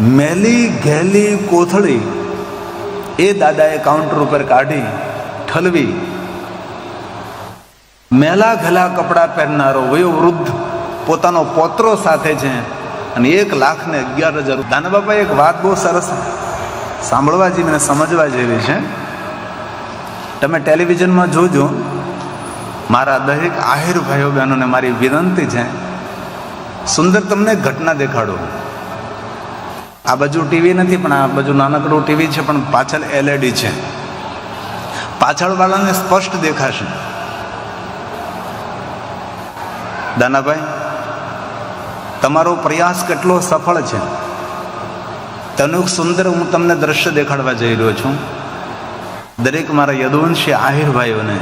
મેલી ઘેલી કોથળી એ દાદાએ કાઉન્ટર ઉપર કાઢી ઠલવી. મેલા ઘેલા કપડાં પહેરનારો વયો વૃદ્ધ પોતાનો પોત્રો સાથે છે અને 1,11,000. દાના બાપા એક વાત બહુ સરસ સાંભળવા જેવી અને સમજવા જેવી છે. તમે ટેલિવિઝનમાં જોજો. મારા દરેક આહિર ભાઈઓ બહેનોને મારી વિનંતી છે, સુંદર તમને ઘટના દેખાડું. આ બાજુ ટીવી નથી, પણ આ બાજુ નાનકડું ટીવી છે, પણ પાછળ LED છે. પાછળવાળાને સ્પષ્ટ દેખાશે. દાનાભાઈ, તમારો પ્રયાસ કેટલો સફળ છે તેનું સુંદર હું તમને દ્રશ્ય દેખાડવા જઈ રહ્યો છું. દરેક મારા યદુવંશી આહિર ભાઈઓને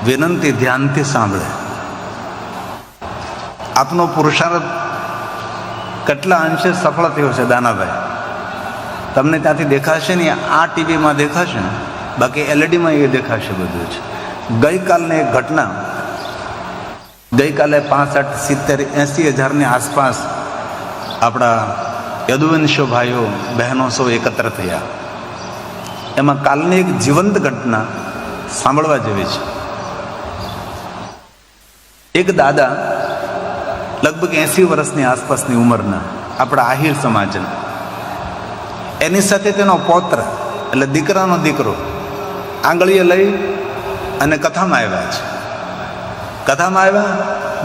વિનંતી, ધ્યાનથી સાંભળે. આપનો પુરુષાર્થ કેટલા અંશે સફળ થયો છે દાનાભાઈ, તમને ત્યાંથી દેખાશે ને, આ ટીવીમાં દેખાશે ને, બાકી LEDમાં એ દેખાશે બધું જ. ગઈકાલની એક ઘટના, ગઈકાલે 65, 70, 80 હજારની આસપાસ આપણા યદુવંશો ભાઈઓ બહેનો સૌ એકત્ર થયા. એમાં કાલની એક જીવંત ઘટના સાંભળવા જેવી છે. એક દાદા લગભગ 80 વર્ષની આસપાસની ઉંમરના, આપણા આહિર સમાજના, એની સાથે તેનો પૌત્ર એટલે દીકરાનો દીકરો આંગળીએ લઈ અને કથામાં આવ્યા છે. કથામાં આવ્યા,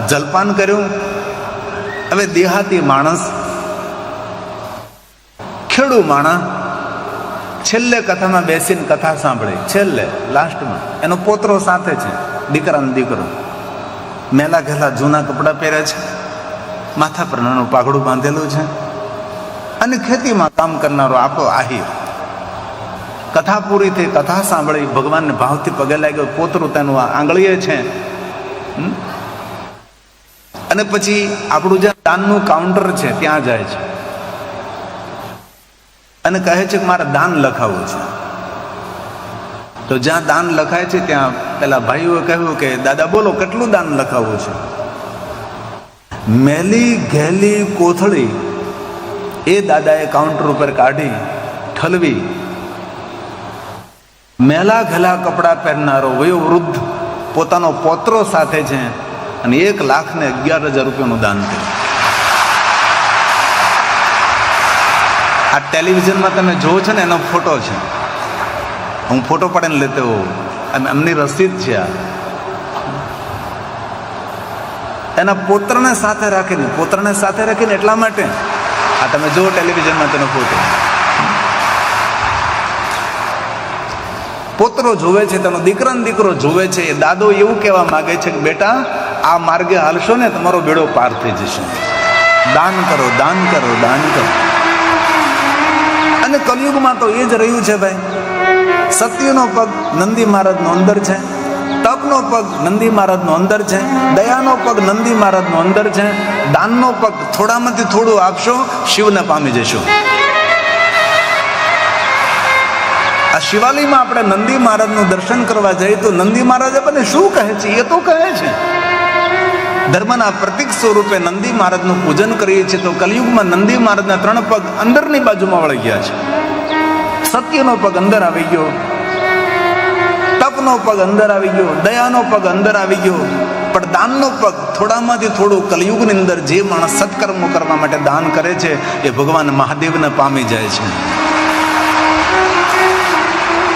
જલપાન કર્યું. હવે દેહાતી માણસ, ખેડૂ માણસ છેલ્લે કથામાં બેસીને કથા સાંભળી. છેલ્લે લાસ્ટમાં એનો પોતરો સાથે છે, દીકરાનો દીકરો. મેલા ઘેલા જૂના કપડાં પહેર્યા છે, માથા પર નાનું પાઘડું બાંધેલું છે, અને ખેતીમાં કામ કરનારો આપણો આહિર. કથા પૂરી થઈ, કથા સાંભળી, ભગવાનને ભાવથી પગે લાગ્યો. પોતરું તેનું આંગળીએ છે. અને પછી આપણું જ્યાં દાનનું કાઉન્ટર છે ત્યાં જાય છે અને કહે છે કે મારે દાન લખાવવું છે. તો જ્યાં દાન લખાય છે ત્યાં પેલા ભાઈઓએ કહ્યું કે દાદા બોલો, કેટલું દાન લખાવવું છે? મેલી ઘેલી કોથળી એ દાદાએ કાઉન્ટર ઉપર કાઢી ઠલવી. મેલા ઘેલા કપડાં પહેરનારો વયો વૃદ્ધ પોતાનો પોત્રો સાથે છે અને 1,11,000 રૂપિયાનું દાન કર્યું. આ ટેલિવિઝનમાં તમે જોવો છો ને, એનો ફોટો છે. હું ફોટો પાડીને લેતો હોઉં, એમની રસીદ છે. આ એના પોત્રને સાથે રાખીને એટલા માટે આ તમે જુઓ ટેલિવિઝનમાં તેનો ફોટો. પોતરો જોવે છે, તેનો દીકરો જોવે છે. એ દાદો એવું કહેવા માંગે છે કે બેટા, આ માર્ગે હાલશો ને તમારો બેડો પાર થઈ જશે. દાન કરો, દાન કરો, દાન કરો. અને કલયુગમાં તો એ જ રહ્યું છે ભાઈ. સત્યનો પગ નંદી મહારાજનો અંદર છે, તપનો પગ નંદી મહારાજનો અંદર છે, દયાનો પગ નંદી મહારાજનો અંદર છે, દાનનો પગ થોડામાંથી થોડું આપશો, શિવને પામી જશો. આ શિવાલયમાં આપણે નંદી મહારાજનું દર્શન કરવા જઈએ તો નંદી મહારાજ આપણને શું કહે છે? એ તો કહે છે, ધર્મના પ્રતીક સ્વરૂપે નંદી મહારાજનું પૂજન કરીએ છીએ. તો કલયુગમાં નંદી મહારાજના 3 પગ અંદરની બાજુમાં વળી ગયા છે. સત્યનો પગ અંદર આવી ગયો, તપનો પગ અંદર આવી ગયો, દયાનો પગ અંદર આવી ગયો, પણ દાનનો પગ થોડામાંથી થોડું કલયુગની અંદર જે માણસ સત્કર્મો કરવા માટે દાન કરે છે એ ભગવાન મહાદેવને પામી જાય છે.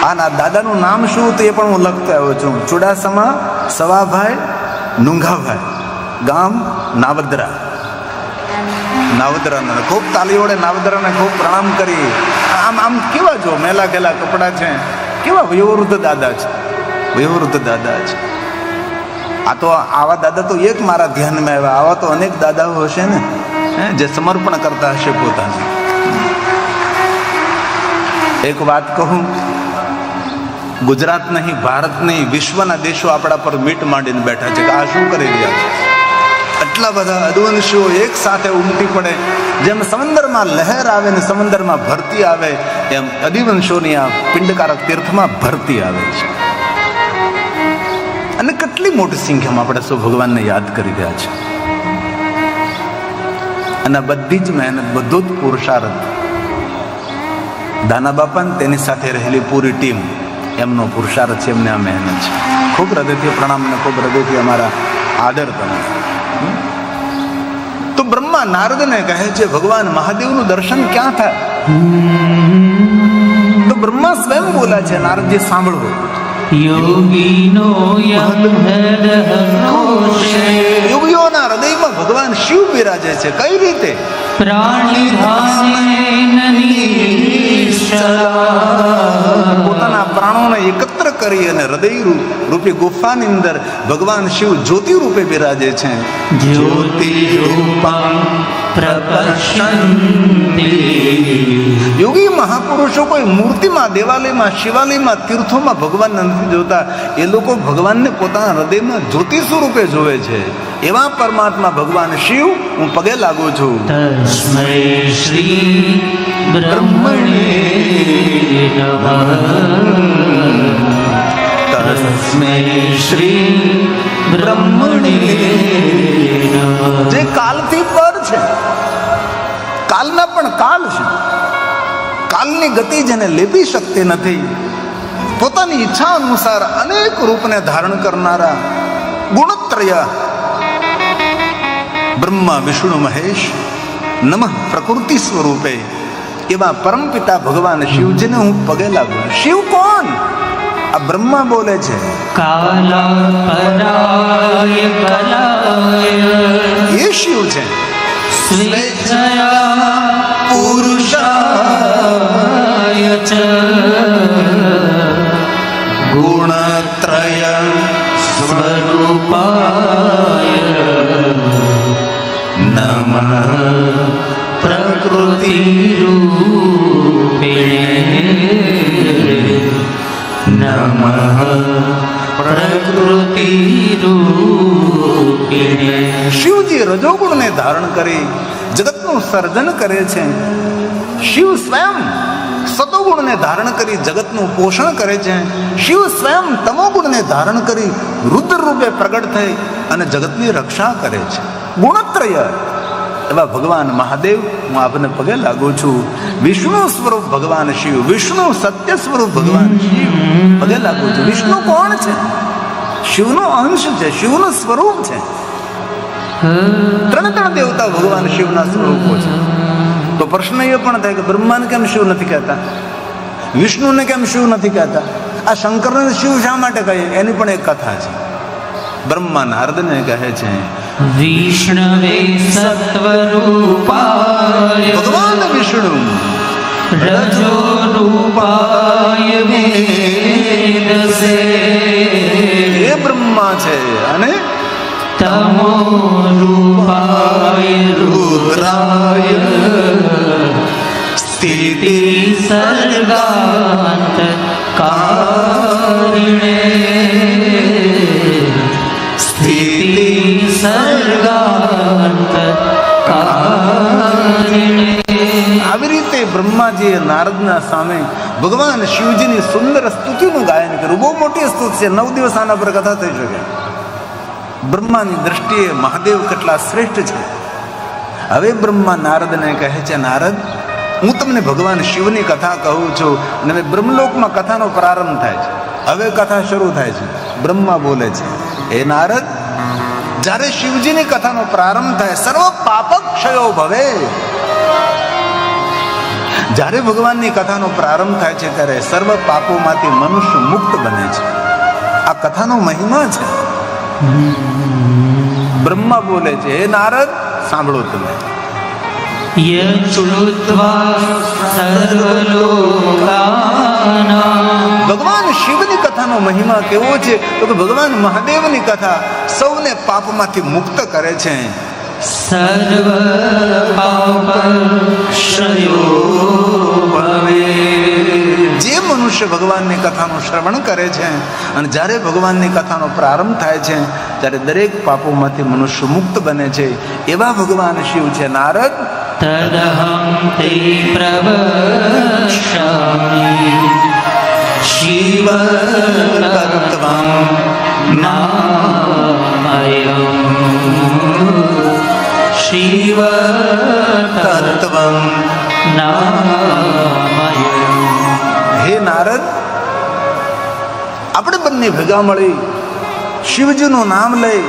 આના દાદાનું નામ શું હતું એ પણ હું લખતો આવ્યો છું. ચુડાસમા સવાભાઈ નુંઘાભાઈ, ગામ નાવદરા. ખૂબ તાલી વડે નાવદરાને ખૂબ પ્રણામ કરી. આમ કેવા જો મેલા ગેલા કપડા છે, કેવા વયોવૃદ્ધ દાદા છે, વયોવૃદ્ધ દાદા છે. આ તો આવા દાદા તો એક મારા ધ્યાનમાં આવ્યા. આવા તો અનેક દાદાઓ હશે ને, જે સમર્પણ કરતા હશે પોતાને. એક વાત કહું, ગુજરાત નહીં, ભારત નહીં, વિશ્વના દેશો આપણા પર મીટ માંડીને બેઠા છે કે આ શું કરી રહ્યા છે. આટલા બધા અદવંશીઓ એક સાથે ઉમટી પડે. જેમ સમંદરમાં લહેર આવે ને સમંદરમાં ભરતી આવે, એમ અદિવંશોની આ પિંડકારક તીર્થમાં ભરતી આવે છે. અને કેટલી મોટી સંખ્યામાં આપણે સૌ ભગવાનને યાદ કરી રહ્યા છે. અને બધી જ મહેનત, બધો જ પુરુષાર્થ દાના બાપા ને તેની સાથે રહેલી પૂરી ટીમ, એમનો પુરુષાર્થ છે, એમને આ મહેનત છે. ખૂબ હૃદયથી પ્રણામ ને ખૂબ હૃદયથી અમારા આદર તમે. તો બ્રહ્મા નારદને કહે છે ભગવાન મહાદેવનું દર્શન ક્યાં થાય? તો બ્રહ્મા સ્વયં બોલા છે, નારદજી સાંભળો. યોગીઓના હૃદયમાં ભગવાન શિવ બિરાજે છે. કઈ રીતે? પોતાના પ્રાણોને એકત્ર કરી અને હૃદય રૂપી ગુફાની અંદર ભગવાન શિવ જ્યોતિ રૂપે બિરાજે છે. જ્યોતિ યોગી મહાપુરુષો કોઈ મૂર્તિમાં, દેવાલયમાં, શિવાલયમાં, તીર્થોમાં ભગવાનને નથી જોતા. એ લોકો ભગવાનને પોતાના હૃદયમાં જ્યોતિ સ્વરૂપે જોવે છે. એવા પરમાત્મા ભગવાન શિવ હું પગે લાગુ છું. તસ્મૈ શ્રી બ્રહ્મણે નમઃ. તસ્મૈ શ્રી બ્રહ્મણે નમઃ. જે કાલથી પર છે, કાલના પણ કાલ છે. કાલની ગતિ જેને લેપી શકતી નથી, પોતાની ઈચ્છા અનુસાર અનેક રૂપને ધારણ કરનારા ગુણત્રય બ્રહ્મા વિષ્ણુ મહેશ નમઃ પ્રકૃતિ સ્વરૂપે એવા પરમપિતા ભગવાન શિવજીને હું પગે લાગુ. શિવ કોણ? આ બ્રહ્મા બોલે છે. એ શિવ છે. પુરુષાય ચ ગુણત્રય સ્વરૂપાય નમઃ પ્રકૃતિ રૂપિણે નમઃ પ્રકૃતિ રૂપિણે. શિવજી રજોગુણને ધારણ કરી જગતનું સર્જન કરે છે. શિવ સ્વયં સતોગુણને ધારણ કરી જગતનું પોષણ કરે છે. શિવ સ્વયં તમોગુણને ધારણ કરી રુદ્ર રૂપે પ્રગટ થઈ અને જગતની રક્ષા કરે છે. ગુણત્રય એવા ભગવાન મહાદેવ હું આપને પગે લાગુ છું. વિષ્ણુ સ્વરૂપ ભગવાન શિવ, વિષ્ણુ સત્ય સ્વરૂપ ભગવાન શિવ પગે લાગુ છું. વિષ્ણુ કોણ છે? શિવનો અંશ છે, શિવનું સ્વરૂપ છે. ત્રણ દેવતા ભગવાન શિવના સ્વરૂપો છે. તો પ્રશ્ન એ પણ થાય કે બ્રહ્માને કેમ શિવ નથી કહેતા, વિષ્ણુને કેમ શિવ નથી કહેતા, આ શંકરને શિવ શા માટે કહે? એની પણ એક કથા છે. બ્રહ્મા નારદને કહે છે વિષ્ણવે સત્વરૂપાય ભગવાન વિષ્ણુ રજો રૂપાય વેદસે. એ બ્રહ્મા છે અને તમો રૂપાય રુદ્રાય સ્થિતિ સર્ગાંત કારિણે. સ્થિતિ સર્ગાંત કારિણે. આવી રીતે બ્રહ્માજીએ નારદના સામે ભગવાન શિવજીની સુંદર સ્તુતિનું ગાયન કર્યું. બહુ મોટી સ્તુતિ છે, 9 દિવસ આના પર કથા થઈ શકે. બ્રહ્માની દ્રષ્ટિએ મહાદેવ કેટલા શ્રેષ્ઠ છે. હવે બ્રહ્મા નારદને કહે છે, નારદ હું તમને ભગવાન શિવની કથા કહું છું. અને હવે બ્રહ્મલોકમાં કથાનો પ્રારંભ થાય છે. હવે કથા શરૂ થાય છે. બ્રહ્મા બોલે છે, હે નારદ, જ્યારે શિવજીની કથાનો પ્રારંભ થાય, સર્વ પાપ ક્ષયો ભવે. જ્યારે ભગવાનની કથાનો પ્રારંભ થાય છે ત્યારે સર્વ પાપોમાંથી મનુષ્ય મુક્ત બને છે. આ કથાનો મહિમા છે. બ્રહ્મા બોલે છે, હે નારદ સાંભળો તમે. ભગવાન શિવની કથાનો મહિમા કેવો છે? તો કે ભગવાન મહાદેવની કથા સૌને પાપમાંથી મુક્ત કરે છે. સર્વ પાપ ક્ષયો ભવે. જે મનુષ્ય ભગવાનની કથાનું શ્રવણ કરે છે અને જ્યારે ભગવાનની કથાનો પ્રારંભ થાય છે ત્યારે દરેક પાપોમાંથી મનુષ્ય મુક્ત બને છે. એવા ભગવાન શિવ છે. નારદ તદહં તે પ્રવક્ષ્યામિ શિવ તત્વં નામયં શિવ તત્વં નામયમ. હે નારદ, આપણે બંને ભેગા મળી શિવજીનું નામ લઈ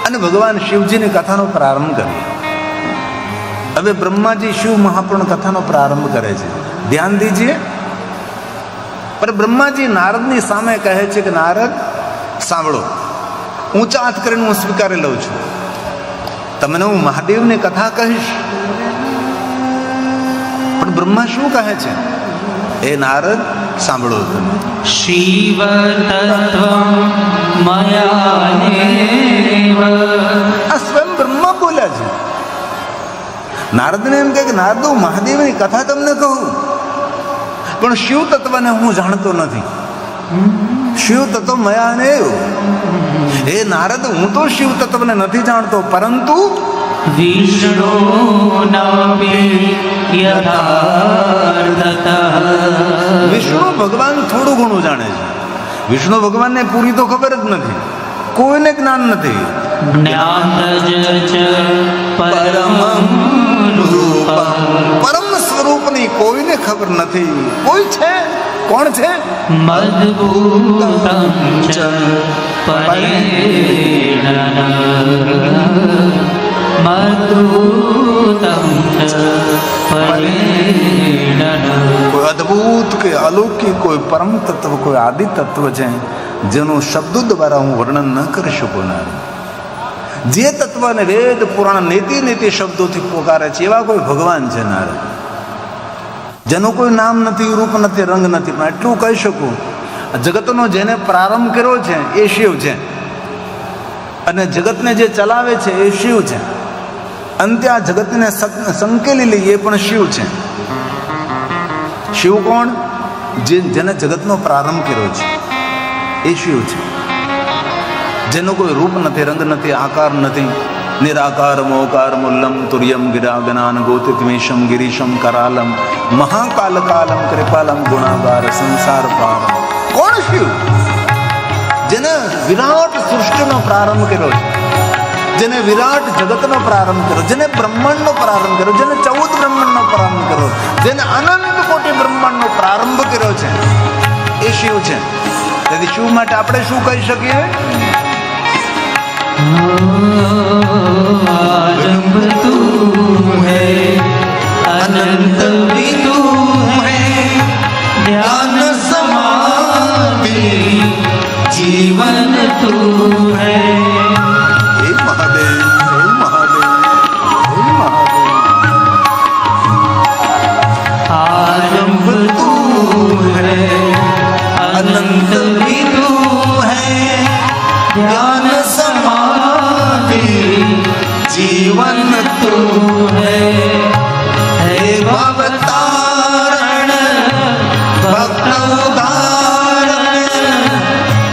અને ભગવાન શિવજીની કથાનો પ્રારંભ કરીએ. હવે બ્રહ્માજી શિવ મહાપુરાણ કથાનો પ્રારંભ કરે છે. ધ્યાન દીજીએ. પર બ્રહ્માજી નારદની સામે કહે છે કે નારદ સાંભળો, ઊંચા હાથ કરીને હું સ્વીકારી લઉં છું, તમને હું મહાદેવની કથા કહીશ. પણ બ્રહ્મા શું કહે છે? એ નારદ સાંભળો તમે. શિવ તત્વં મયાનેવ. આ સ્વયં બ્રહ્મા બોલ્યા છે. નારદને એમ કહે કે નારદ, હું મહાદેવની કથા તમને કહું, પણ શિવ તત્વને હું જાણતો નથી. શિવ તત્વ મયાનેવ. હે નારદ, હું તો શિવ તત્વને નથી જાણતો, પરંતુ વિષ્ણુ નાપી યથાર્થતઃ. વિષ્ણુ ભગવાન થોડું ઘણું જાણે છે. વિષ્ણુ ભગવાનને પૂરી તો ખબર જ નથી, કોઈને જ્ઞાન નથી. જ્ઞાતજ ચ પરમં રૂપં. પરમ સ્વરૂપની કોઈને ખબર નથી. કોઈ છે? કોણ છે? મદ્ભૂતં ચ પરેણન. મદ્ભૂતં ચ પરેણન. કોઈ અદ્ભુત કે અલૌકિક, કોઈ પરમ તત્વ, કોઈ આદિ તત્વ છે જેનું શબ્દો દ્વારા હું વર્ણન ન કરી શકું. નારદ, જે તત્વને વેદ પુરાણ નીતિ નીતિ શબ્દોથી પોકારે છે એવા કોઈ ભગવાન છે નારદ, જેનું કોઈ નામ નથી, રૂપ નથી, રંગ નથી. પણ એટલું કહી શકું, જગતનો જેને પ્રારંભ કર્યો છે એ શિવ છે, અને જગતને જે ચલાવે છે એ શિવ છે, અંતે આ જગતને સંકેલી લઈએ એ પણ શિવ છે. શિવ કોણ? જેને જગતનો પ્રારંભ કર્યો છે એ શિવ છે, જેનો કોઈ રૂપ નથી, રંગ નથી, આકાર નથી. નિરાકાર મોકાર મુલ્લમ તુર્યમ ગિરાગનાન ગોતિત્મેશમ ગિરીશમ કરાલમ મહાકાલ કાલમ કૃપાલમ ગુણાગાર સંસાર પાર. કોણ શિવ? જેને વિરાટ સૃષ્ટિનો પ્રારંભ કર્યો છે, જેને વિરાટ જગતનો પ્રારંભ કર્યો, જેને બ્રહ્માંડનો પ્રારંભ કર્યો, જેને 14 બ્રહ્માંડનો પ્રારંભ કર્યો, જેને અનંત કોટી બ્રહ્માંડનો પ્રારંભ કર્યો છે એ શિવ છે. તેથી શિવ માટે આપણે શું કહી શકીએ? आरंभ तू है, अनंत भी तू है, ध्यान समाधि जीवन तू है. हे महादेव, हे महादेव, हे महादेव. आरंभ तू है, अनंत भी तू है, ध्यान जीवन तू है. भवतारण भक्त उदाहरण,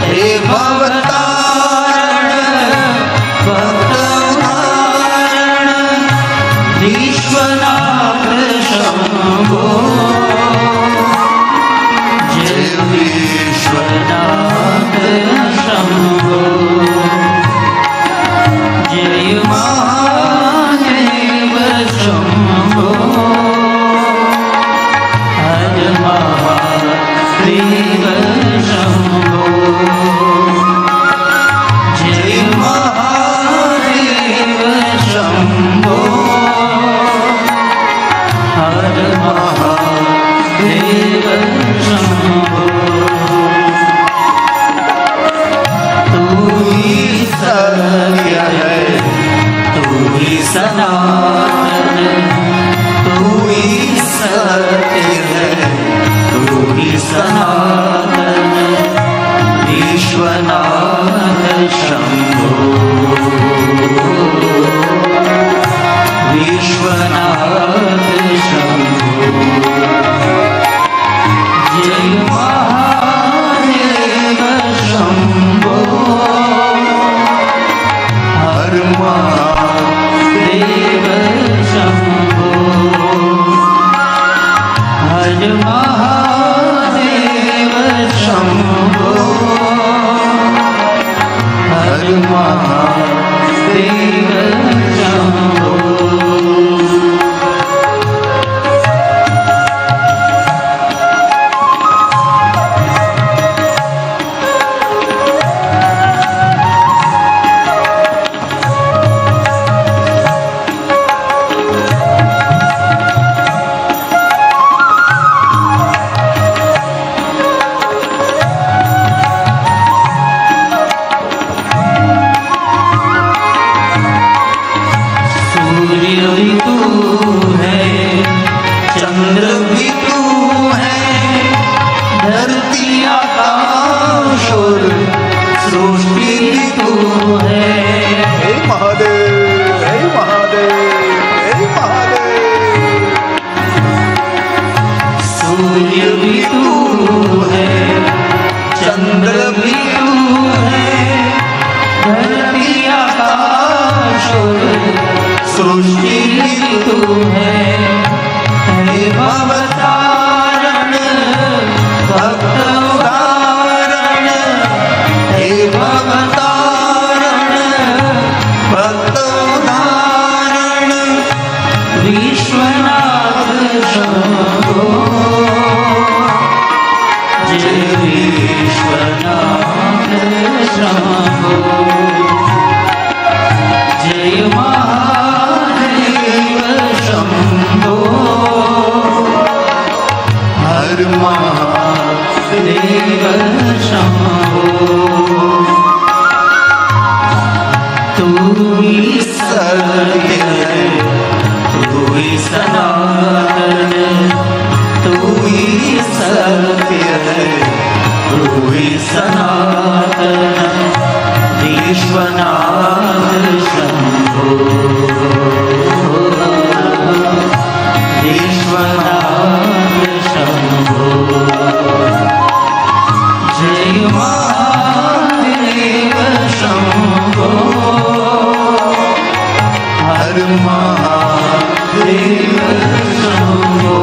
हे भवतारण भक्त उदाहरण. विश्वनाथ शंभो, जय विश्वनाथ शंभो. जय महादेव शंभो, हर महादेव शंभो. जय महादेव शंभो, हर महादेव शंभो. तू ही सत्य है, तू ही सनातन, तू ही सत्य है, तू ही सनातन. विश्वनाथ शंभो, विश्वनाथ शंभो. जय महादेव शंभो, हर महादेव शंभो, हर महादेव शंभो, हर महादेव शंभो. सूर्य भी तू है, चंद्र भी तू है, धरती आकाश और सृष्टि भी तू है। हे भवतारण भक्त उदाहरण, हे भवतारण भक्त उदाहरण, विश्वनाथ शंभो, जय विश्वनाथ शंभो, जय महादेव शंभो, हर महादेव शंभो। तू ही सत्य है, तू ही सनातन, तू ही सत्य है, तू ही सनातन, विश्वनाथ शंभो, विश्वनाथ शंभो, जय महादेव शंभो, हर महादेव शंभो,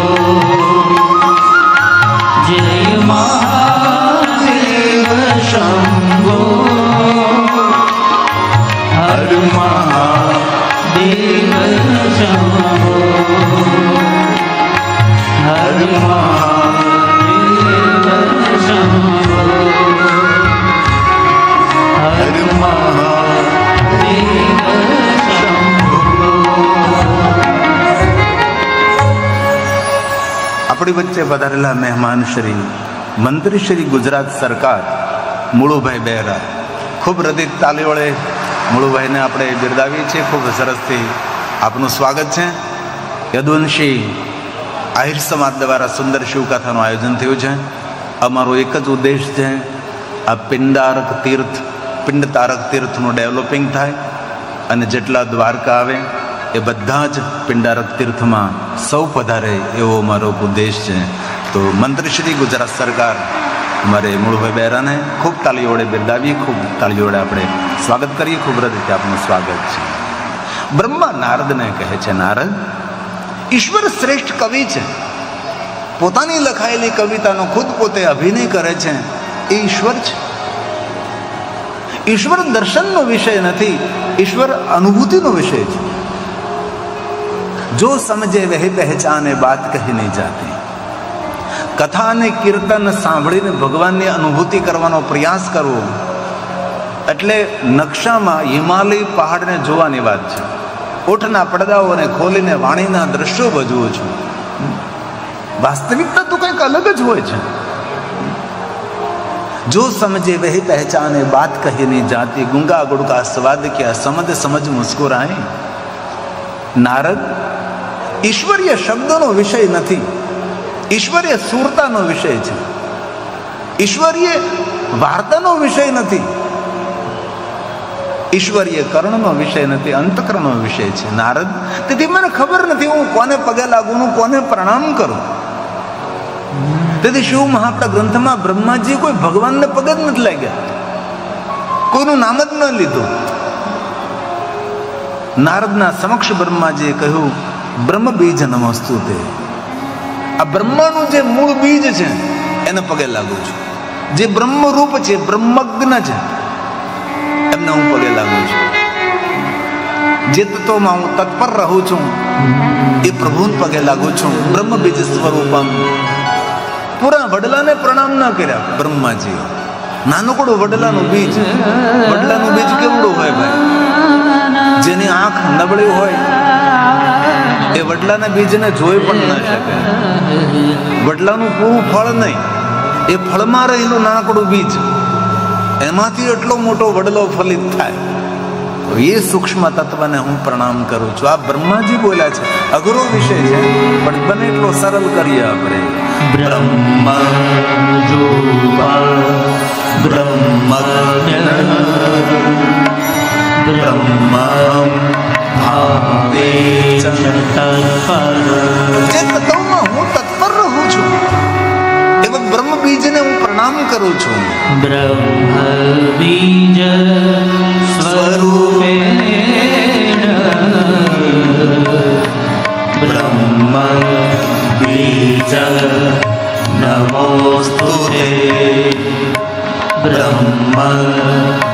जय महादेव शंभो, हर महादेव शंभो, हर महादेव शंभो, हर महादेव शंभो। આપણી વચ્ચે પધારેલા મહેમાન શ્રી મંત્રી શ્રી ગુજરાત સરકાર મુળુભાઈ બહેરા, ખૂબ હૃદય તાલીઓળે મુળુભાઈને આપણે બિરદાવીએ છીએ. ખૂબ સરસથી આપનું સ્વાગત છે. યદુવંશી આહિર સમાજ દ્વારા સુંદર શિવકથાનું આયોજન થયું છે. અમારો એક જ ઉદ્દેશ છે, આ પિંડ તારક તીર્થનું ડેવલપિંગ થાય અને જેટલા દ્વારકા આવે એ બધા જ પિંડારક તીર્થમાં સૌ પધારે એવો અમારો ઉદ્દેશ છે. તો મંત્રી શ્રી ગુજરાત સરકાર અમારે મુળુભાઈ બહેરાને ખૂબ તાળીઓળે બિરદાવીએ, ખૂબ તાળીઓળે આપણે સ્વાગત કરીએ. ખૂબ હૃદયથી આપનું સ્વાગત છે. બ્રહ્મા નારદને કહે છે, નારદ, ઈશ્વર શ્રેષ્ઠ કવિ છે. પોતાની લખાયેલી કવિતાનો ખુદ પોતે અભિનય કરે છે, એ ઈશ્વર છે. ઈશ્વર દર્શનનો વિષય નથી, ઈશ્વર અનુભૂતિનો વિષય છે. જો સમજે વહી પહેચાને બાત કહી નહીં જાતી. કથા અને કીર્તન સાંભળીને ભગવાનની અનુભૂતિ કરવાનો પ્રયાસ કરવો એટલે નકશામાં હિમાલય પહાડને જોવાની વાત છે. ઓઠના પડદાઓને ખોલીને વાણીના દ્રશ્યો ભજવું છું. વાસ્તવિકતા તો કંઈક અલગ જ હોય છે. જો સમજે વહી પહેચાને બાત કહી નહીં જાતી, ગુંગા ગુડકા સ્વાદ ક્યા સમજ સમજ મુસ્કુરાય. નારદ, ઈશ્વરીય શબ્દોનો વિષય નથી, ઈશ્વરીય સુરતાનો વિષય છે. ઈશ્વરીય વાર્તાનો વિષય નથી, ઈશ્વરીય કર્ણનો વિષય નથી, અંતકરણનો વિષય છે. નારદ, તેથી મને ખબર નથી હું કોને પગે લાગું, હું કોને પ્રણામ કરું. તેથી શિવ મહાપ્રભુ ગ્રંથમાં બ્રહ્માજી કોઈ ભગવાનને પગે જ નથી લાગ્યા, કોઈનું નામ જ ન લીધું. નારદના સમક્ષ બ્રહ્માજીએ કહ્યું, બ્રહ્મ બીજ નમસ્તુ તે. આ બ્રહ્માનું જે મૂળ બીજ છે એને પગે લાગુ છું. જે બ્રહ્મરૂપ છે, બ્રહ્મજ્ઞ છે, એમને હું પગે લાગુ છું. જે તત્વમાં હું તત્પર રહું છું એ પ્રભુને પગે લાગુ છું. બ્રહ્મ બીજ સ્વરૂપમ. પૂરા વડલાને પ્રણામ ના કર્યા બ્રહ્માજી. નાનકડું વડલાનું બીજ. વડલાનું બીજ કેવડું હોય ભાઈ? જેની આંખ નબળી હોય એ વડલાના બીજને જોઈ પણ ના શકે. વડલાનું પૂરું ફળ નહીં, એ ફળમાં રહેલું નાનકડું બીજ, એમાંથી એટલો મોટો વડલો ફલિત થાય. એ સૂક્ષ્મ તત્વને હું પ્રણામ કરું છું. આ બ્રહ્માજી બોલ્યા છે, અઘરો વિષય છે, પણ બને એટલો સરળ કરીએ આપણે. બ્રહ્મ જે તત્વમાં હું તત્પર રહું છું બ્રહ્મ બીજ સ્વરૂપેણ બ્રહ્મ બીજ નમોસ્તુતે બ્રહ્મ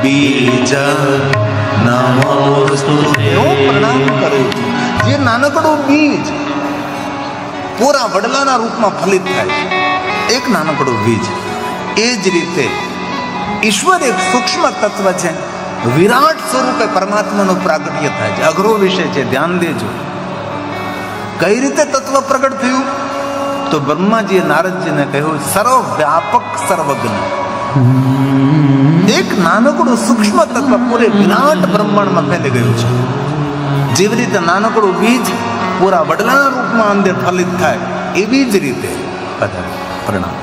બીજ નમોસ્તુતે હું પ્રણામ કરું છું. જે નાનકડું બીજ પૂરા વડલાના રૂપમાં ફલિત થાય છે, એક નાનકડું બીજ. એ જ રીતે ઈશ્વર એક સૂક્ષ્મ તત્વ છે, વિરાટ સ્વરૂપે પરમાત્માનું પ્રાગટ્ય થાય છે. અઘરો વિષય છે, ધ્યાન દેજો. કઈ રીતે તત્વ પ્રગટ થયું? તો બ્રહ્માજીએ નારદજીને કહ્યું, સર્વ વ્યાપક સર્વજ્ઞ. એક નાનકડું સૂક્ષ્મ તત્વ પૂરે વિરાટ બ્રહ્માંડમાં ફેલી ગયું છે. જેવી રીતે નાનકડું બીજ પૂરા વડલાના રૂપમાં અંદર ફલિત થાય, એવી જ રીતે બધા પ્રણામ.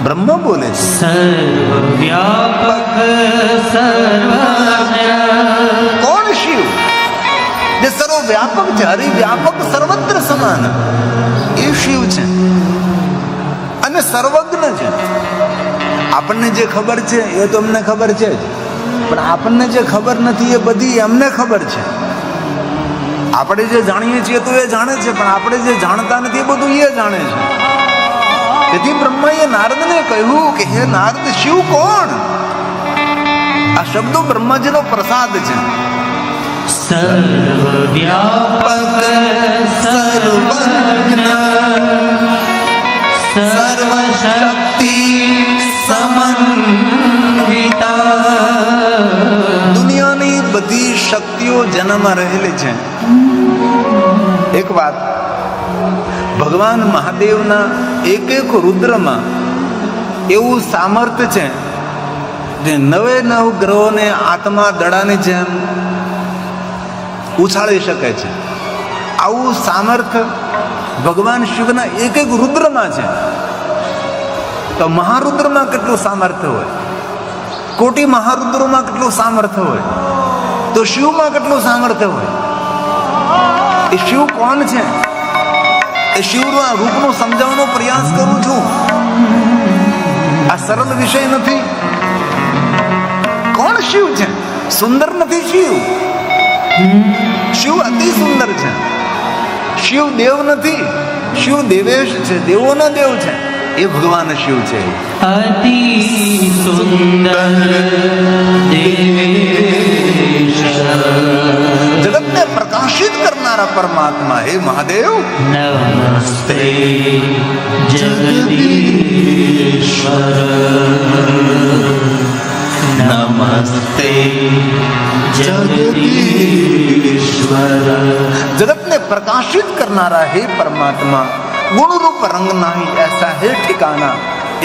બ્રહ્મ બોલે છે, સર્વવ્યાપક સર્વજ્ઞ કોણ શિવ? જે સર્વવ્યાપક છે, હરિવ્યાપક સર્વત્ર સમાન, એ શિવ છે અને સર્વજ્ઞ છે. આપણને જે ખબર છે એ તો અમને ખબર છે જ, પણ આપણને જે ખબર નથી એ બધી એમને ખબર છે. આપણે જે જાણીએ છીએ તો એ જાણે છે, પણ આપણે જે જાણતા નથી એ બધું એ જાણે છે. તેથી બ્રહ્માએ નારદને કહ્યું કે હે નારદ, શિવ કોણ? આ શબ્દો બ્રહ્માજીનો પ્રસાદ છે. સર્વવ્યાપક સર્વજ્ઞ સર્વશક્તિ સમન્વિતા. દુનિયાની બધી શક્તિઓ જેનામાં રહેલી છે. એક વાત, ભગવાન મહાદેવના એક એક રુદ્રમાં એવું સામર્થ્ય છે જે 99 ગ્રહોને આત્મા દડાની જેમ ઉછાળી શકે છે. આવું સામર્થ્ય ભગવાન શિવના એક એક રુદ્રમાં છે. તો મહારુદ્રમાં કેટલું સામર્થ્ય હોય, કોટી મહારુદ્રોમાં કેટલું સામર્થ્ય હોય, તો શિવમાં કેટલું સામર્થ્ય હોય. એ શિવ કોણ છે? એ શિવના રૂપનું સમજાવવાનો પ્રયાસ કરું છું. આ સરળ વિષય નથી. કોણ શિવ છે? સુંદર નથી શિવ. શિવ અતિ સુંદર છે. શિવ દેવ નથી, શિવ દેવેશ છે, દેવોનો દેવ છે. એ ભગવાન શિવ છે. અતિ સુંદર દેવેશ જગતને પ્રકાશિત કરનારા પરમાત્મા હે મહાદેવ. નમસ્તે જગદીશ્વર નમસ્તે જગદીશ્વર. જગતને પ્રકાશિત કરનારા હે પરમાત્મા, ગુણ રૂપ રંગ નાહી એસા હે ઠિકાના.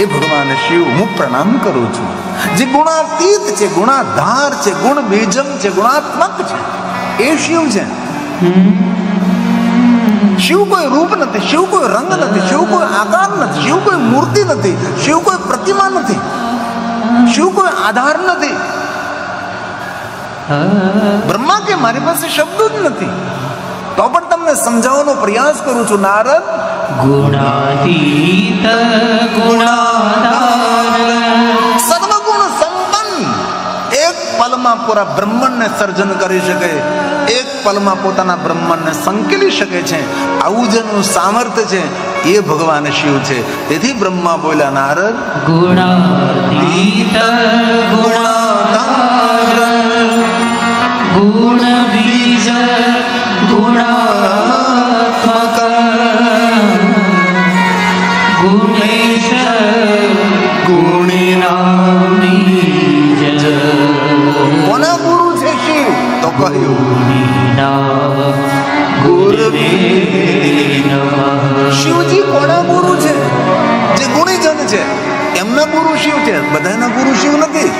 એ ભગવાન શિવ હું પ્રણામ કરું છું. જે ગુણાતીત છે, ગુણાધાર છે, ગુણ બીજમ છે, ગુણાત્મક છે, એ શિવ છે. શિવ કોઈ રૂપ નથી, શિવ કોઈ રંગ નથી, શિવ કોઈ આકાર નથી, શિવ કોઈ મૂર્તિ નથી, શિવ કોઈ પ્રતિમા નથી, શિવ કોઈ આધાર નથી. બ્રહ્મા કે મારી પાસે શબ્દો જ નથી, તો પણ તમને સમજાવવાનો પ્રયાસ કરું છું. નારદ, ગુણાતીત ગુણાધાર સર્વગુણ સંપન્ન, એક પલમાં પૂરા બ્રહ્માંડને સર્જન કરી શકે, એક પલમાં પોતાના બ્રહ્માંડને સંકેલી શકે છે. આવું જેનું સામર્થ્ય છે એ ભગવાન શિવ છે. તેથી બ્રહ્મા બોલ્યા, નારદ, ગુણાતીત ગુણાધાર ગુણ બીજ ગુણાત્મક ગુણેશ ગુણિનામ બીજ. કોના ગુરુ છે શિવ? તો કહ્યું ગુરવે નમઃ. શિવજી કોના ગુરુ છે? જે ગુણીજન છે એમના ગુરુ શિવ છે, બધાના ગુરુ શિવ નથી.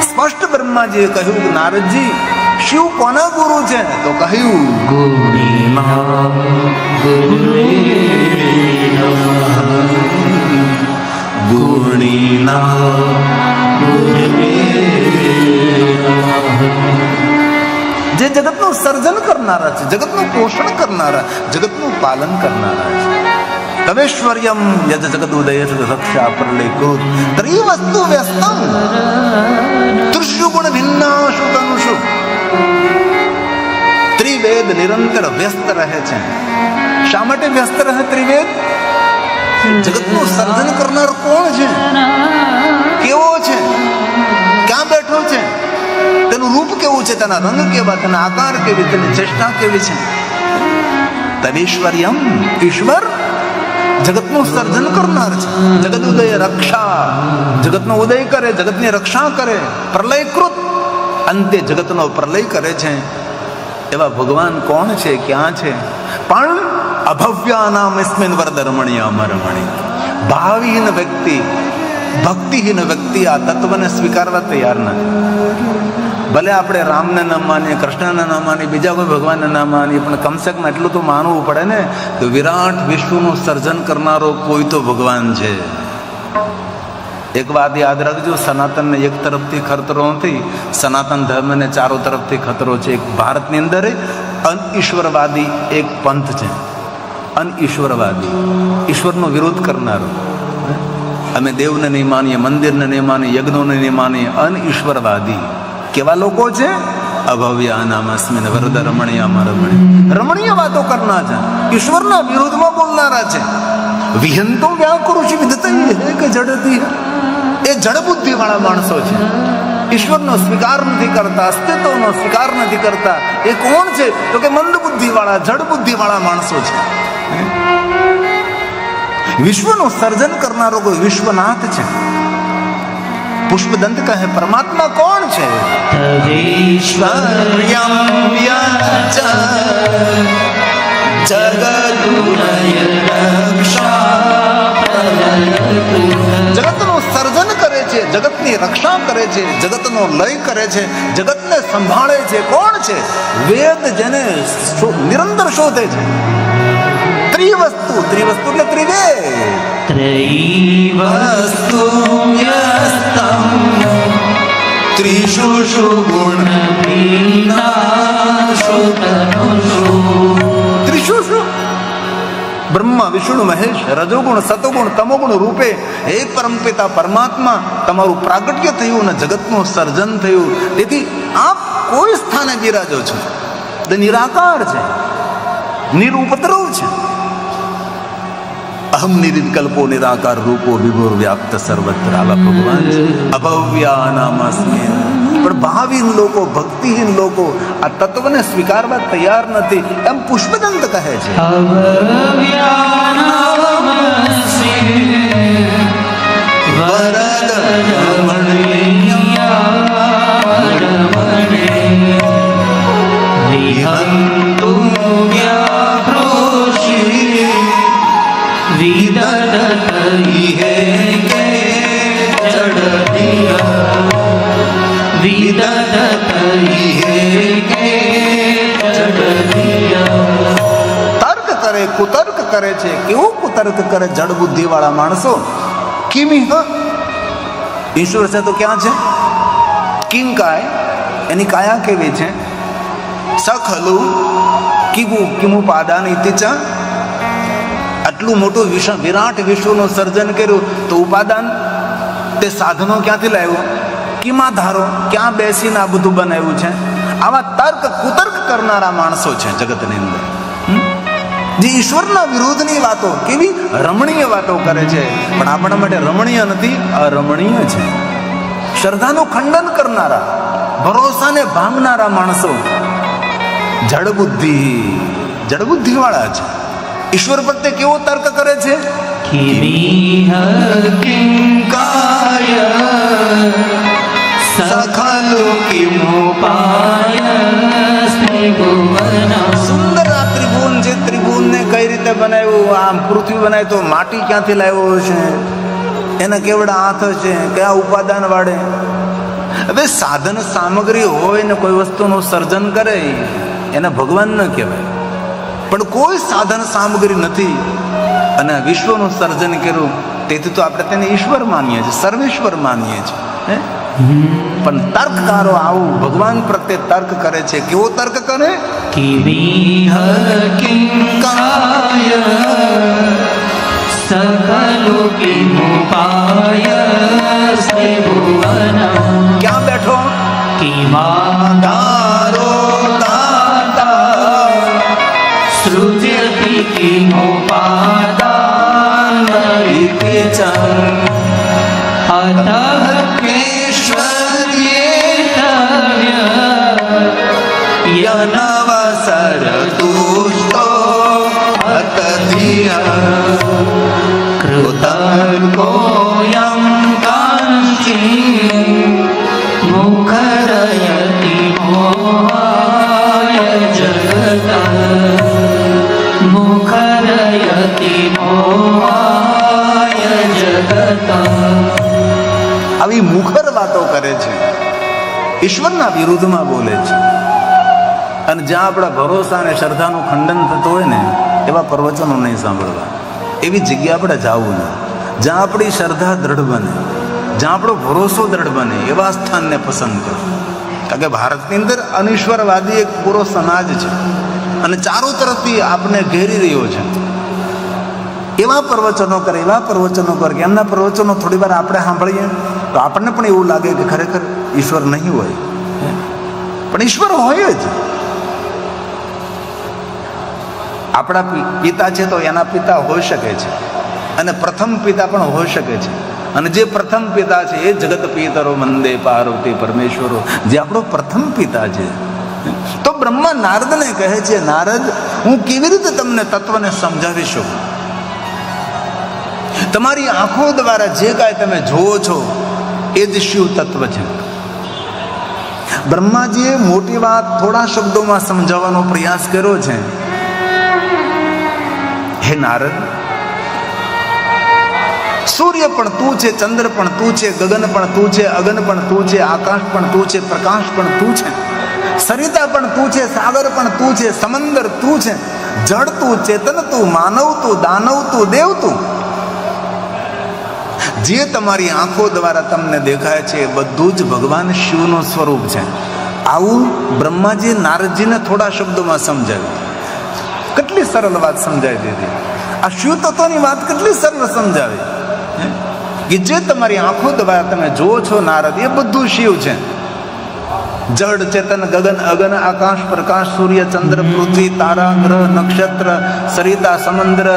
સ્પષ્ટ બ્રહ્માજીએ કહ્યું કે નારદજી, શિવ કોના ગુરુ છે? તો કહ્યું ગુણિનામ ગુરવે નમઃ. ગુણીના ગુરવે નમઃ. જે જગતનું સર્જન કરનારા છે, જગતનું પોષણ કરનારા, જગતનું પાલન કરનારા છે. તવેશ્વર્યમ યજ જગદુદય રક્ષા પ્રલયકૃત ત્રિવસ્તુ વ્યસ્તમ ત્રિષુ ગુણ ભિન્નાશુ તનુષુ. ત્રિવેદ નિરંતર વ્યસ્ત રહે છે. શા માટે વ્યસ્ત રહે ત્રિવેદ? જગતનું સર્જન કરનાર કોણ છે? કેવો છે? ક્યાં બેઠો છે? તેનું રૂપ કેવું છે? તેના રંગ કેવા? તેના આકાર કેવી? તેની ચેષ્ટા કેવી છે? તદેશ્વર્યમ, ઈશ્વર જગતનું સર્જન કરનાર છે. જગત ઉદય રક્ષા, જગતનો ઉદય કરે, જગતની રક્ષા કરે. પ્રલયકૃત, અંતે જગતનો પ્રલય કરે છે. એવા ભગવાન કોણ છે? ક્યાં છે? પણ અભવ્યાનામ ઇસ્મિન વરદ રમણીય અમરમણી. ભાવહીન વ્યક્તિ, ભક્તિહીન વ્યક્તિ આ તત્વને સ્વીકારવા તૈયાર નથી. ભલે આપણે રામને ન માનીએ, કૃષ્ણને ન માનીએ, બીજા કોઈ ભગવાનને ન માનીએ, પણ કમસે કમ એટલું તો માનવું પડે ને કે વિરાટ વિશ્વનું સર્જન કરનારો કોઈ તો ભગવાન છે. એક વાત યાદ રાખજો, સનાતનને એક તરફથી ખતરો નથી, સનાતન ધર્મને ચારો તરફથી ખતરો છે. એક ભારતની અંદર અનઈશ્વરવાદી એક પંથ છે, અનઈશ્વરવાદી, ઈશ્વરનો વિરોધ કરનારો. અમે દેવને નહીં માનીએ, મંદિરને નહીં માનીએ, યજ્ઞોને નહીં માનીએ. અનઈશ્વરવાદી કેવા લોકો છે? અભવ્ય અનામસ્મિન વરદ રમણીય અમરમણી. રમણીય વાતો કરનાર છે, ઈશ્વરના વિરોધમાં બોલનારા છે. વિહંતો વ્યાકૃષિ વિદતૈ કે જડતી, એ જડ બુદ્ધિ વાળા માણસો છે. ઈશ્વરનો સ્વીકાર નથી કરતા, અસ્તિત્વનો સ્વીકાર નથી કરતા. એ કોણ છે? તો કે મંદ બુદ્ધિ વાળા, જડ બુદ્ધિ વાળા માણસો છે. વિશ્વનું સર્જન કરનારો કોઈ વિશ્વનાથ છે. પુષ્પદંત કહે પરમાત્મા કોણ છે? તદેશ્વર્યમ યચ જગદુદય રક્ષા પ્રલયકૃત. જગતનું સર્જન કરે છે, જગતની રક્ષા કરે છે, જગતનો લય કરે છે, જગતને સંભાળે છે. કોણ છે? વેદ જેને નિરંતર શોધે છે. ત્રિવસ્તુ, ત્રિવસ્તુ એટલે ત્રિવેદ. ત્રિવસ્તુ વ્યસ્તમ ત્રિષુ ગુણ ભિન્નાશુ તનુષુ. ત્રિષુ બ્રહ્મ, વિષ્ણુ, મહેશ, રજોગુણ, સતોગુણ, તમોગુણ રૂપે હે પરમપિતા પરમાત્મા તમારું પ્રાગટ્ય થયું અને જગતનું સર્જન થયું. તેથી આપ કોઈ સ્થાને બિરાજો છો. તે નિરાકાર છે, નિરુપદ્રવ છે. અહમ નિરિકલ્પો નિરાકાર રૂપો વિભુર વ્યાપ્ત સર્વત્ર. આવા ભગવાન છે. અભવ્યાનામસ્મિન. પણ ભાવહીન લોકો, ભક્તિહીન લોકો આ તત્વને સ્વીકારવા તૈયાર નથી. એમ પુષ્પદંત કહે છે. વરદ રમણીય વિહંતુ વ્યાકૃષિ વિદતૈ હે કે જડતિય વિદતૈ હે કે જડતિય. તર્ક કરે, કુતર્ક કરે છે. કેવું કુતર્ક કરે? જડ બુદ્ધિ વાળા માણસો. કિમિહ, ઈશ્વર છે તો ક્યાં છે? કિમ કાય, એની કાયા કેવી છે? સખલુ કિમુ કિમુ પાદાન ઇતિચ. આટલું મોટું વિરાટ વિશ્વનું સર્જન કર્યું તો ઉપાદાન, તે સાધનો ક્યાંથી લાવ્યો? કિમા ધારો, ક્યાં બેસીને આ બધું બનાવ્યું છે? આવા તર્ક કુતર્ક કરનારા માણસો છે જગતની અંદર, જે ઈશ્વરના વિરોધની વાતો, કેવી રમણીય વાતો કરે છે. પણ આપણા માટે રમણીય નથી, અરમણીય છે. શ્રદ્ધાનું ખંડન કરનારા, ભરોસાને ભાંગનારા માણસો જડબુદ્ધિ વાળા છે. ઈશ્વર પ્રત્યે કેવો તર્ક કરે છે? સુંદર આ ત્રિભુવન છે. ત્રિભુવનને કઈ રીતે બનાવ્યું? આમ પૃથ્વી બનાવી તો માટી ક્યાંથી લાવ્યો છે? એના કેવડા હાથ છે? કયા ઉપાદાન વાળે? હવે સાધન સામગ્રી હોય ને કોઈ વસ્તુનું સર્જન કરે એને ભગવાન ન કહેવાય. પણ કોઈ સાધન સામગ્રી નથી અને વિશ્વનું સર્જન કર્યું, તેથી તો આપણે તેને ઈશ્વર માનીએ છીએ, સર્વેશ્વર માનીએ છીએ. પણ તર્કકારો આવું ભગવાન પ્રત્યે તર્ક કરે છે. કેવો તર્ક કરે? किमायस्ते भुवनम् ક્યાં બેઠો? किमादारो દાતા सृजति किमुपादानैके च अतः केष्वर्येतव्य યનવસર તુષ્ટો અતધિયા कृतर्कोऽयं काञ्चीं मुखरयति मोहाय जगतः मुखरयति मोहाय जगतः આવી મુખર વાતો કરે છે, ઈશ્વરના વિરુદ્ધમાં બોલે છે. અને જ્યાં આપણા ભરોસા અને શ્રદ્ધાનું ખંડન થતું હોય ને એવા પ્રવચનો નહીં સાંભળવા. એવી જગ્યા આપણે જવું નહીં. જ્યાં આપણી શ્રદ્ધા દ્રઢ બને, જ્યાં આપણો ભરોસો દ્રઢ બને એવા સ્થાનને પસંદ કરો. કારણ કે ભારતની અંદર અનિશ્વરવાદી એક પૂરો સમાજ છે અને ચારો તરફથી આપને ઘેરી રહ્યો છે. એવા પ્રવચનો કરે, એવા પ્રવચનો કરે કે એમના પ્રવચનો થોડી વાર આપણે સાંભળીએ તો આપણને પણ એવું લાગે કે ખરેખર ઈશ્વર નહીં હોય, પણ ઈશ્વર હોય જ. આપણા પિતા છે તો એના પિતા હોઈ શકે છે અને પ્રથમ પિતા પણ હોઈ શકે છે. અને જે પ્રથમ પિતા છે એ જગત પિતરો વંદે પાર્વતી પરમેશ્વરો, જે આપણો પ્રથમ પિતા છે. તો બ્રહ્મા નારદને કહે છે, નારદ, હું કેવી રીતે તમને તત્વને સમજાવી શકું? તમારી આંખો દ્વારા જે કાંઈ તમે જોવો છો એ જ શિવ તત્વ છે. બ્રહ્માજીએ મોટી વાત થોડા શબ્દોમાં સમજાવવાનો પ્રયાસ કર્યો છે. હે નારદ, સૂર્ય પણ તું છે, ચંદ્ર પણ તું છે, ગગન પણ તું છે, અગન પણ તું છે, આકાશ પણ તું છે, પ્રકાશ પણ તું છે, સરિતા પણ તું છે, સાગર પણ તું છે, સમંદર તું છે, જળ તું, ચેતન તું, માનવ તું, દાનવ તું, દેવ તું. જે તમારી આંખો દ્વારા તમને દેખાય છે એ બધું જ ભગવાન શિવનું સ્વરૂપ છે. આવું બ્રહ્માજી નારદજીને થોડા શબ્દોમાં સમજાવ્યું. કેટલી સરળ વાત સમજાવી દીધી. આ શિવ તત્વની વાત કેટલી સરળ સમજાવી કે જે તમારી આંખો દ્વારા તમે જુઓ છો નારદ, એ બધું શિવ છે. જડ, ચેતન, ગગન, અગન, આકાશ, પ્રકાશ, સૂર્ય, ચંદ્ર, પૃથ્વી, તારા, ગ્રહ, નક્ષત્ર, સરિતા, સમંદર,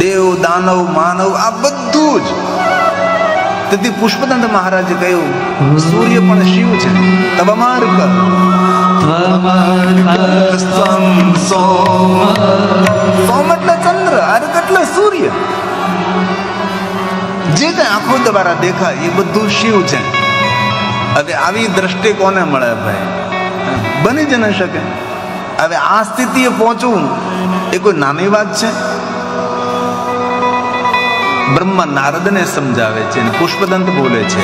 દેવ, દાનવ, માનવ, આ બધું જ. તેથી પુષ્પદંત મહારાજે કહ્યું, સૂર્ય પણ શિવ છે. તબમાર્ક સોમ એટલે ચંદ્ર, અર્ક એટલે સૂર્ય. જે કઈ આંખો દ્વારા દેખાય એ બધું શિવ છે. હવે આવી દ્રષ્ટિ કોને મળે ભાઈ? બની જ ન શકે. હવે આ સ્થિતિએ પહોંચવું એ કોઈ નાની વાત છે? બ્રહ્મા નારદને સમજાવે છે અને પુષ્પદંત બોલે છે,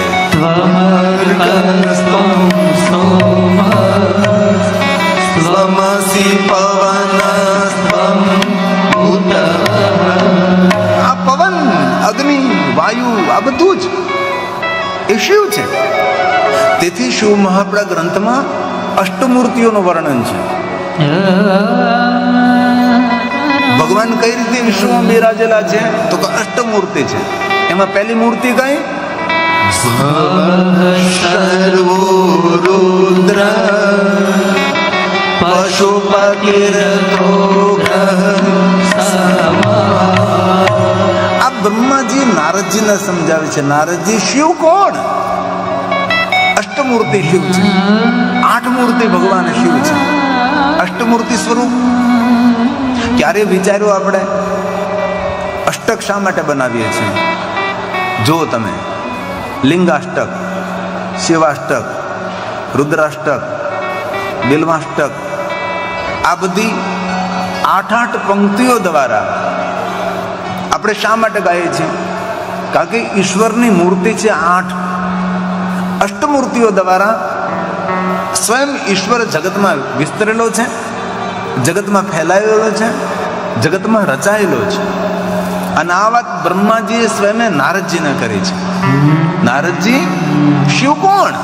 આ પવન, અગ્નિ, વાયુ, આ બધું જ એ શિવ છે. તેથી શિવ મહાપડા ગ્રંથમાં અષ્ટમૂર્તિઓનું વર્ણન છે. ભગવાન કઈ રીતે વિશ્વમાં બિરાજેલા છે તો કે અષ્ટમૂર્તિ છે. એમાં પહેલી મૂર્તિ કઈ? સર્વો રુદ્ર પશુપતિરથો આ બ્રહ્માજી નારદજીને સમજાવે છે. નારદજી, શિવ કોણ? અષ્ટમૂર્તિ શિવ છે. આઠ મૂર્તિ ભગવાન શિવ છે. અષ્ટમૂર્તિ સ્વરૂપ ક્યારે વિચાર્યું આપણે? અષ્ટક શા માટે બનાવીએ છીએ? જો તમે લિંગાષ્ટક, શિવાષ્ટક, રુદ્રાષ્ટક, બિલ્વાષ્ટક, આ બધી 8 પંક્તિઓ દ્વારા આપણે શા માટે ગાઈએ છીએ? કારણ કે ઈશ્વરની મૂર્તિ છે 8. અષ્ટમૂર્તિઓ દ્વારા સ્વયં ઈશ્વર જગતમાં વિસ્તરેલો છે, જગતમાં ફેલાયેલો છે, જગતમાં રચાયેલો છે. અને આ વાત બ્રહ્માજીએ સ્વયં નારદજીને કરી છે. નારદજી, શિવ કોણ?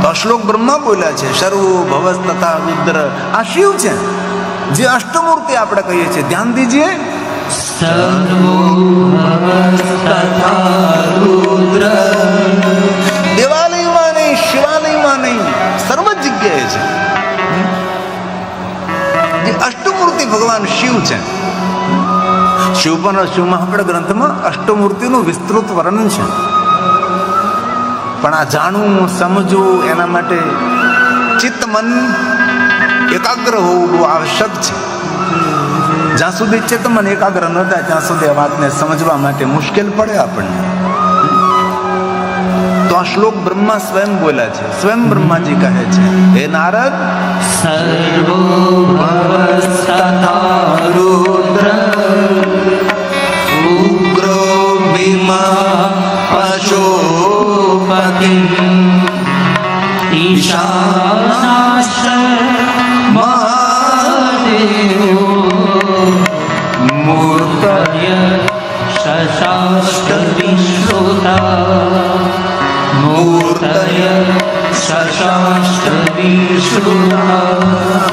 તો શ્લોક બ્રહ્મા બોલ્યા છે, સર્વો ભવસ તથા રુદ્ર. આ શિવ છે, જે અષ્ટમૂર્તિ આપણે કહીએ છીએ. ધ્યાન દીજીએ, સર્વો ભવस्तथा રુદ્ર દેવાલયમાં નહીં, શિવાલયમાં નહીં, સર્વ જગ્યાએ છે. જે અષ્ટમૂર્તિ ભગવાન શિવ છે. શિવમાં આપણે ગ્રંથમાં અષ્ટમૂર્તિનું વિસ્તૃત વર્ણન છે. પણ આ જાણવું, સમજવું, એના માટે ચિત્ત મન એકાગ્ર હોવું બહુ આવશ્યક છે. જ્યાં સુધી ચિત્ત મન એકાગ્ર ન થાય ત્યાં સુધી આ વાતને સમજવા માટે મુશ્કેલ પડે આપણને. તો આ શ્લોક બ્રહ્મા સ્વયં બોલ્યા છે. સ્વયં બ્રહ્માજી કહે છે, હે નારદ, સર્વો ભવस्तथा રુદ્ર ઉગ્રો ભીમા પશુપતિ ઈશાનાશ્ચ મહાદેવો મૂર્તય શશાસ્ત્ર વિશ્રુતા મૂર્તય શશાસ્ત્ર વિશ્રુતા.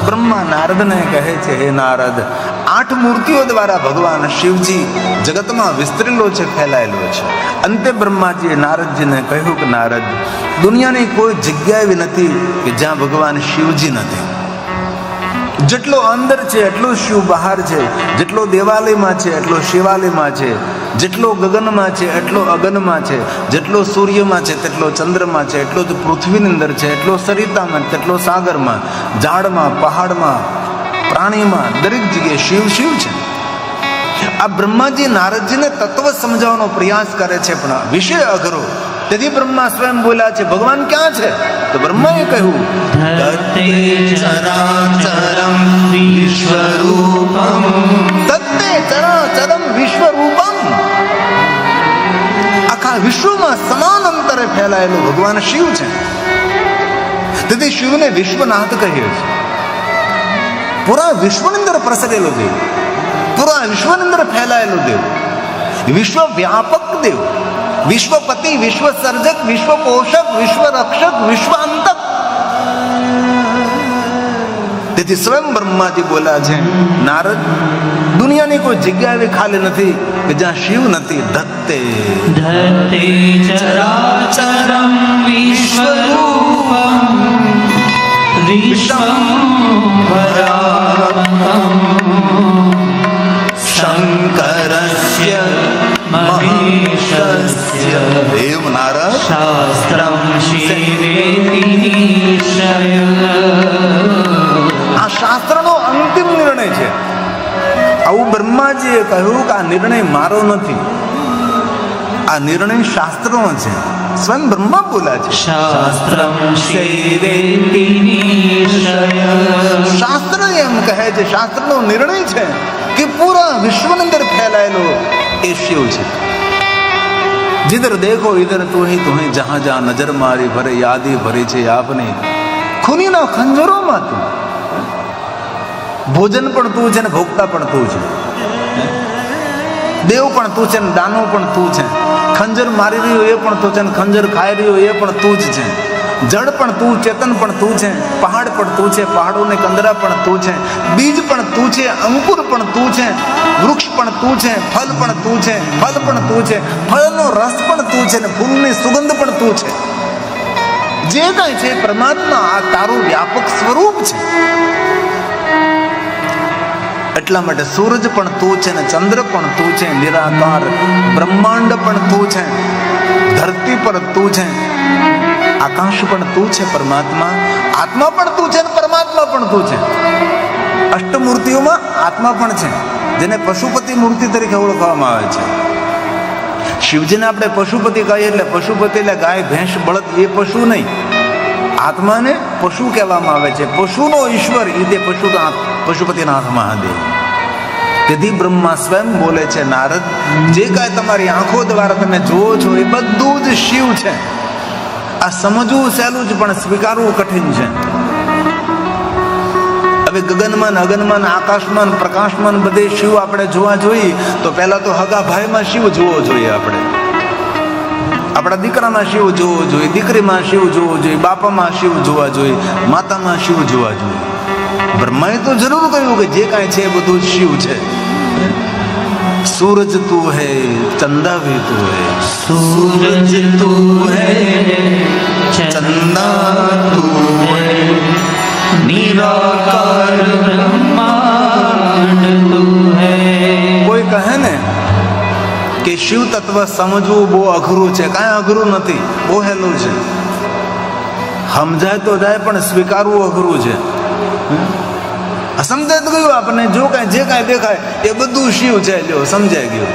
બ્રહ્મા નારદને કહે છે, હે નારદ, 8 મૂર્તિઓ દ્વારા ભગવાન શિવજી જગતમાં વિસ્તરેલો છે, ફેલાયેલો છે. અંતે બ્રહ્માજીએ નારદજીને કહ્યું કે નારદ, દુનિયાની કોઈ જગ્યા એવી નથી કે જ્યાં ભગવાન શિવજી નથી. જેટલો અંદર છે એટલું શિવ બહાર છે. જેટલો દેવાલયમાં છે એટલો શિવાલયમાં છે. જેટલો ગગનમાં છે એટલો અગનમાં છે. જેટલો સૂર્યમાં છે તેટલો ચંદ્રમાં છે. એટલો જ પૃથ્વીની અંદર છે, એટલો સરિતામાં, તેટલો સાગરમાં, ઝાડમાં, પહાડમાં, પ્રાણીમાં, દરેક જગ્યાએ શિવ શિવ છે. આ બ્રહ્માજી નારદજીને તત્વ સમજાવવાનો પ્રયાસ કરે છે, પણ વિષય અઘરો. તેથી બ્રહ્મા સ્વયં બોલ્યા છે, ભગવાન ક્યાં છે? તો બ્રહ્માએ કહ્યું, ધત્તે ચરાચરમ વિશ્વરૂપમ તત્તે ચરાચરમ વિશ્વરૂપમ. આખા વિશ્વમાં સમાન અંતરે ફેલાયેલો ભગવાન શિવ છે. તેથી શિવને વિશ્વનાથ કહીએ છે. પૂરા વિશ્વની અંદર પ્રસરેલો દેવ, પૂરા વિશ્વની અંદર ફેલાયેલો દેવ, વિશ્વ વ્યાપક દેવ, વિશ્વપતિ, વિશ્વ સર્જક, વિશ્વ પોષક, વિશ્વ રક્ષક, વિશ્વ અંતક. તેથી સ્વયં બ્રહ્માજી બોલ્યા છે, નારદ, દુનિયાની કોઈ જગ્યા એવી ખાલી નથી કે જ્યાં શિવ નથી. ધત્તે ધત્તે ચરાચરમ વિશ્વરૂપમ વિશ્વંભરાત્મકં શંકરસ્ય મહેશસ્ય દેવ નારદ શાસ્ત્રમ શિવેતિ નિશ્ચય. આ શાસ્ત્રનો અંતિમ નિર્ણય છે. આવું બ્રહ્માજીએ કહ્યું કે આ નિર્ણય મારો નથી, આ નિર્ણય શાસ્ત્રનો છે. સ્વયં બ્રહ્મા બોલ્યા છે, શાસ્ત્રમ શિવેતિ નિશ્ચય. શાસ્ત્ર એમ કહે છે, શાસ્ત્રનો નિર્ણય છે કે પૂરા વિશ્વની અંદર ફેલાયેલો એ શિવ છે. जिधर देखो इधर तू ही जहां जहां नजर मारी भरे यादी भरी છે આપની ખૂનીના ખંજરોમાં તું. ભોજન પણ તું છે ને ભોગતા પણ તું છે. દેવ પણ તું છે ને દાનો પણ તું છે. ખંજર મારી રહ્યો એ પણ તું છે ને ખંજર ખાઈ રહ્યો એ પણ તું જ છે. જળ પણ તું, ચેતન પણ તું છે. પહાડ પણ તું છે, પહાડોને કંદરા પણ તું છે. બીજ પણ તું છે, અંકુર પણ તું છે. વૃક્ષ પણ તું છે, ફલ પણ તું છે, ફલ પણ તું છે, ફળનો રસ પણ તું છે ને ફૂલની સુગંધ પણ તું છે. જે કાંઈ છે પરમાત્મા, આ તારું વ્યાપક સ્વરૂપ છે. એટલા માટે સૂરજ પણ તું છે ને ચંદ્ર પણ તું છે. નિરાકાર બ્રહ્માંડ પણ તું છે. ધરતી પર તું છે. આકાશ પણ તું છે પરમાત્મા. આત્મા પણ તું છે ને પરમાત્મા પણ તું છે. અષ્ટમૂર્તિઓમાં આત્મા પણ છે, જેને પશુપતિ મૂર્તિ તરીકે ઓળખવામાં આવે છે. શિવજીને આપણે પશુપતિ કહીએ એટલે પશુપતિ એટલે ગાય, ભેંસ, બળદ એ પશુ નહીં. આત્માને પશુ કહેવામાં આવે છે. પશુનો ઈશ્વર એ તે પશુપતિનાથ મહાદેવ. તેથી બ્રહ્મા સ્વયં બોલે છે, નારદ, જે કાંઈ તમારી આંખો દ્વારા તમે જુઓ છો એ બધું જ શિવ છે. આ સમજવું સહેલું જ પણ સ્વીકારવું કઠિન છે. હવે ગગનમાં, અગનમાં, આકાશમાં, પ્રકાશમાં બધે શિવ આપણે જોવા જોઈએ તો પહેલા તો હગા ભાઈમાં શિવ જોવો જોઈએ. આપણે આપણા દીકરામાં શિવ જોવો જોઈએ, દીકરીમાં શિવ જોવો જોઈએ, બાપામાં શિવ જોવા જોઈએ, માતામાં શિવ જોવા જોઈએ. બ્રહ્માએ તો જરૂર કહ્યું કે જે કાંઈ છે એ બધું શિવ છે. सूरज तू है चंदा भी तू है, सूरज तू है चंदा तू है, निराकार ब्रह्मांड तू है। કોઈ કહે ને કે શિવ તત્વ સમજવું બહુ અઘરું છે, કાંઈ અઘરું નથી, બહુ હેલું છે. સમજાય તો જાય પણ સ્વીકારવું અઘરું છે. સમજાય તો ગયું આપણને, જો કાંઈ જે કાંઈ દેખાય એ બધું શિવ છે, જો સમજાઈ ગયું.